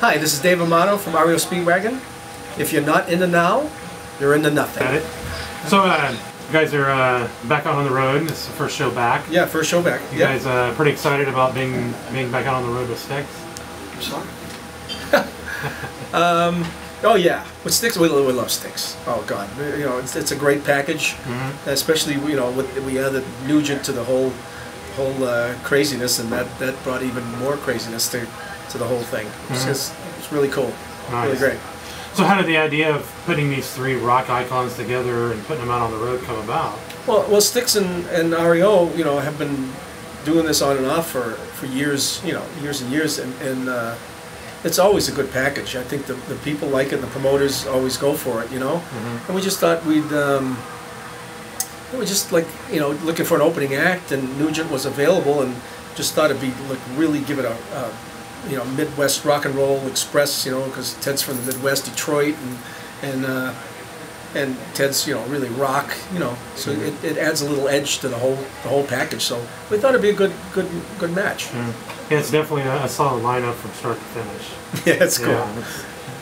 Hi, this is Dave Amato from REO Speedwagon. If you're not in the now, you're in the nothing. Got it. So, you guys are back out on the road. This is the first show back. Yeah, first show back. You guys pretty excited about being back out on the road with Sticks? Sorry. Oh yeah, with Sticks, we love Sticks. Oh God, you know it's a great package, especially we added Nugent to the whole craziness, and that brought even more craziness to the whole thing. It's really cool, nice. Really great. So how did the idea of putting these three rock icons together and putting them out on the road come about? Well, Sticks and REO, have been doing this on and off for years, years and years, and it's always a good package. I think the people like it, and the promoters always go for it, And we just thought we just looking for an opening act, and Nugent was available, and just thought it'd be really give it a Midwest rock and roll express, because Ted's from the Midwest, Detroit, and Ted's really rock, so it adds a little edge to the whole package. So we thought it'd be a good match. Yeah, it's definitely a solid lineup from start to finish. Yeah, it's cool.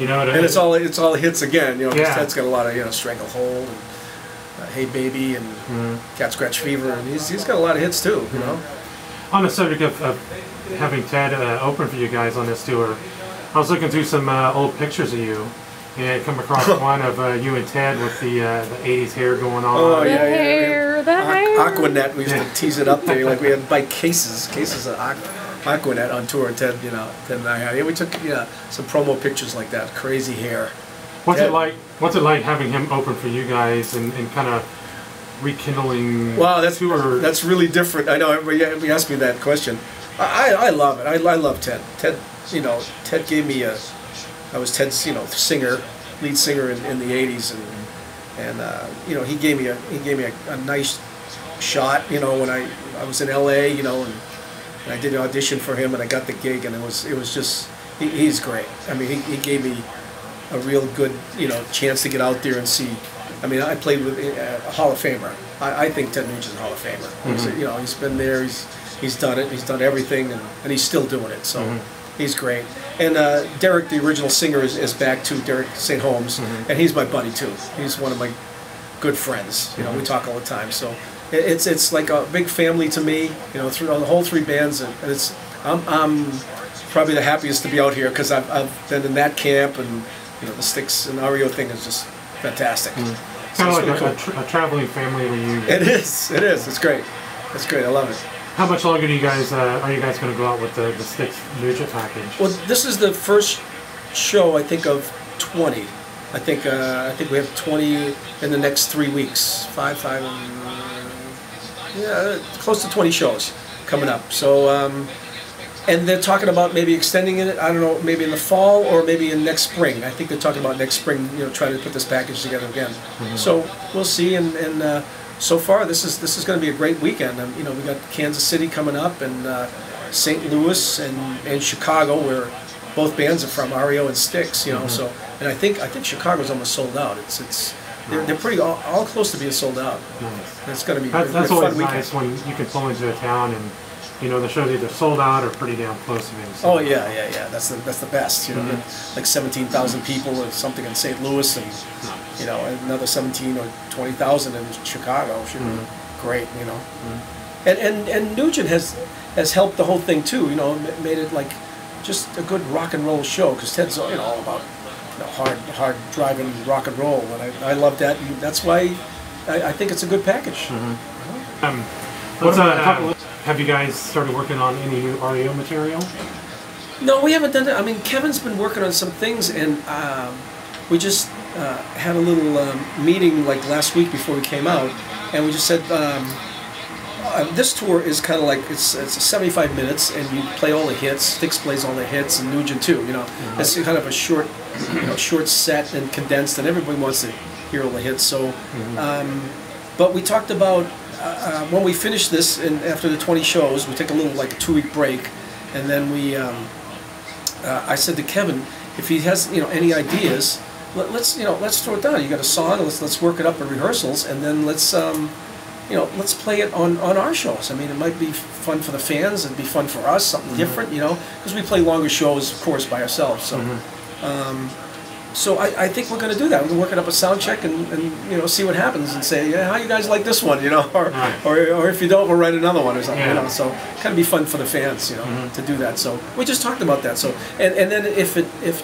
Yeah, and it's all hits again, because Ted's got a lot of Stranglehold and Hey Baby and Cat Scratch Fever, and he's got a lot of hits too, On the subject of having Ted open for you guys on this tour, I was looking through some old pictures of you, and I come across one of you and Ted with the 80s hair going on. Oh the yeah, hair, the hair. Aquanet, we used to tease it up there, like we had to buy cases of Aquanet on tour. Ted and I had. Yeah, we took some promo pictures like that. Crazy hair. What's it like having him open for you guys and kind of rekindling? Wow, that's really different. I know everybody asked me that question. I love it. I love Ted. Ted gave me I was Ted's lead singer in the '80s, and he gave me a nice shot. When I was in LA, and I did an audition for him, and I got the gig, and it was just he's great. I mean, he gave me a real good chance to get out there and see. I mean, I played with a Hall of Famer. I think Ted Nugent's a Hall of Famer. He's been there. He's done it. He's done everything, and he's still doing it. So he's great. And Derek, the original singer, is back too. Derek St. Holmes, and he's my buddy too. He's one of my good friends. We talk all the time. So it's like a big family to me. Through the whole three bands, and I'm probably the happiest to be out here because I've been in that camp, and the Sticks and REO thing is just fantastic. Kind of like really a traveling family reunion. It is. It's great. It's great. I love it. How much longer are you guys going to go out with the Sticks Nugent package? Well, this is the first show I think of 20. I think we have 20 in the next 3 weeks. Close to 20 shows coming up. So, and they're talking about maybe extending it. I don't know, maybe in the fall or maybe in next spring. I think they're talking about next spring. Trying to put this package together again. So we'll see. And so far, this is going to be a great weekend. We got Kansas City coming up, and St. Louis and Chicago, where both bands are from, REO and Sticks. So, and I think Chicago's almost sold out. They're pretty all close to being sold out. It's going to be that's a always fun nice weekend. when you can pull into a town and the show's either sold out or pretty damn close to being sold out. Oh yeah. That's the best. Like 17,000 people or something in St. Louis, and another 17 or 20,000 in Chicago should be great. And Nugent has helped the whole thing too. Made it like just a good rock and roll show, because Ted's all about hard driving rock and roll, and I love that. And that's why I think it's a good package. Have you guys started working on any new REO material? No, we haven't done that. I mean, Kevin's been working on some things, and we just had a little meeting like last week before we came out, and we just said this tour is kind of like it's 75 minutes, and you play all the hits. Sticks plays all the hits, and Nugent too. It's kind of a short set and condensed, and everybody wants to hear all the hits. So, but we talked about. When we finish this, and after the 20 shows, we take a little 2-week break, and then we. I said to Kevin, if he has any ideas, let's throw it down. You got a song, let's work it up in rehearsals, and then let's you know, let's play it on our shows. I mean, it might be fun for the fans, it'd be fun for us, something different, you know, because we play longer shows, of course, by ourselves. So, so I think we're going to do that. We're going to work it up a sound check and you know, see what happens and say, yeah, how you guys like this one, you know, or if you don't, we'll write another one or something, you know. So kind of be fun for the fans, you know, to do that. So we just talked about that. So and then if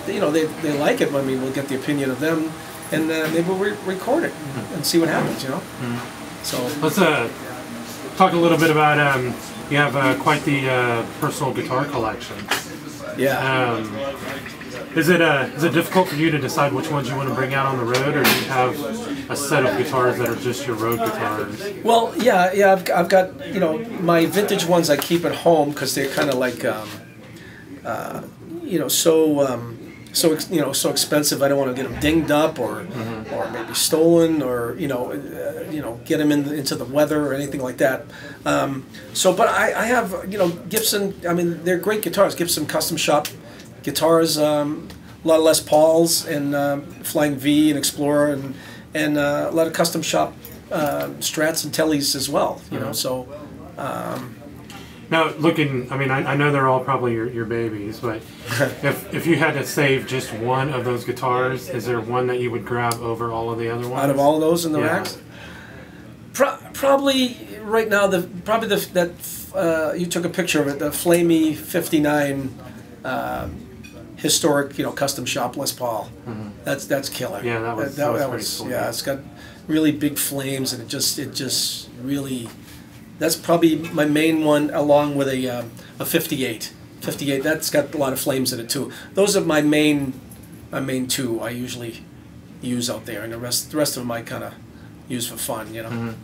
you know they like it, I mean, we'll get the opinion of them, and maybe we'll record it and see what happens, you know. So let's talk a little bit about you have quite the personal guitar collection. Yeah. Is it difficult for you to decide which ones you want to bring out on the road, or do you have a set of guitars that are just your road guitars? Well, yeah, I've got, you know, my vintage ones I keep at home because they're kind of like, you know, so expensive. I don't want to get them dinged up or maybe stolen or you know get them into the weather or anything like that. But I have, you know, Gibson. I mean, they're great guitars. Gibson custom shop guitars, a lot of Les Pauls and Flying V and Explorer and a lot of custom shop Strats and Tellys as well. You know, so. Now, looking, I mean, I know they're all probably your babies, but if you had to save just one of those guitars, is there one that you would grab over all of the other ones? Out of all of those in the racks? Probably right now, that you took a picture of it, the Flamey 59 historic, you know, custom shop Les Paul. That's killer. Yeah, that was pretty cool. Yeah, it's got really big flames, and it just really. That's probably my main one, along with a 58. 58, that's got a lot of flames in it too. Those are my main two I usually use out there, and the rest of them I kind of use for fun, you know.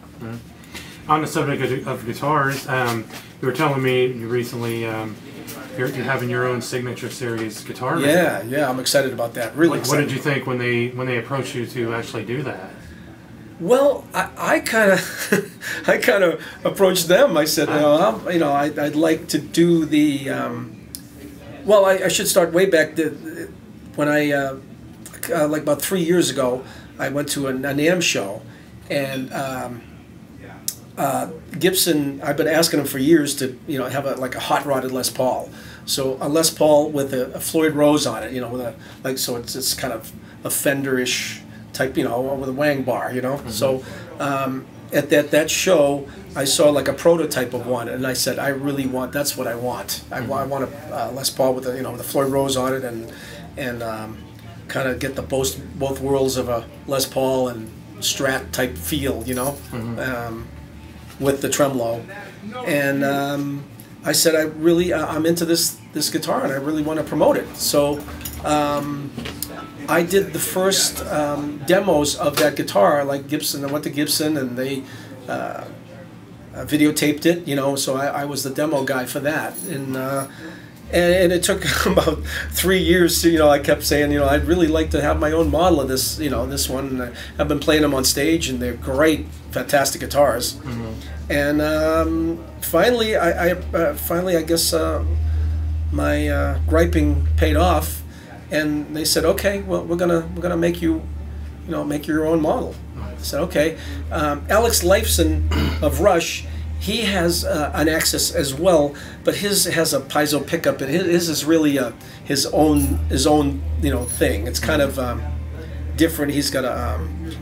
On the subject of guitars, you were telling me you recently you're having your own signature series guitar. Yeah, I'm excited about that. Really excited. What did you think when they approached you to actually do that? Well, I kind of approached them. I said, you know, I'd like to do the. Well, I should start way back. When I like about 3 years ago, I went to a NAMM show, and Gibson. I've been asking them for years to, you know, have a hot rodded Les Paul. So a Les Paul with a Floyd Rose on it, you know, with so it's kind of a Fender-ish type, you know, with a wang bar, you know. So at that show, I saw like a prototype of one, and I said, I really want. That's what I want. I want a Les Paul with the Floyd Rose on it, and kind of get the both worlds of a Les Paul and Strat type feel, you know, with the tremolo. And I said, I'm into this guitar, and I really want to promote it. So. I did the first demos of that guitar, like Gibson. I went to Gibson, and they videotaped it, you know. So I was the demo guy for that, and it took about 3 years. To, you know, I kept saying, you know, I'd really like to have my own model of this, you know, this one. And I've been playing them on stage, and they're great, fantastic guitars. And finally, I guess my griping paid off. And they said, okay, well, we're gonna make you, you know, make your own model. I said, okay. Alex Lifeson of Rush, he has an Axis as well, but his has a piezo pickup, and his is really his own you know thing. It's kind of different. He's got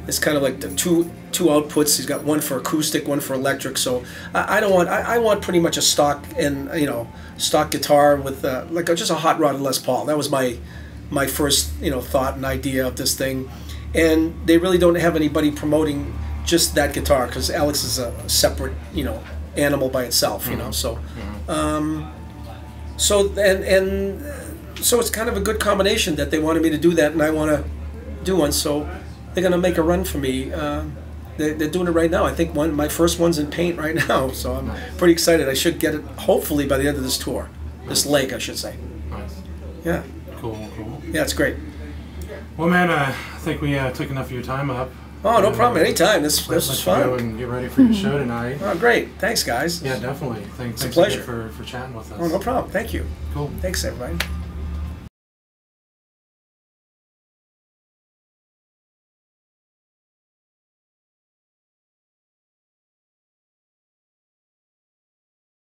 it's kind of like the two outputs. He's got one for acoustic, one for electric. So I want pretty much a stock stock guitar with like just a hot rod Les Paul. That was my first, you know, thought and idea of this thing, and they really don't have anybody promoting just that guitar because Alex is a separate, you know, animal by itself, you know. So, so it's kind of a good combination that they wanted me to do that, and I want to do one. So they're gonna make a run for me. They're doing it right now. I think my first one's in paint right now, so I'm pretty excited. I should get it hopefully by the end of this tour, this leg, I should say. Nice. Yeah. Cool. Yeah, it's great. Well, man, I think we took enough of your time up. Oh, no problem. Anytime. This was fun. Go and get ready for your show tonight. Oh, great. Thanks, guys. Yeah, definitely. Thanks a pleasure for chatting with us. Oh, no problem. Thank you. Cool. Thanks, everybody.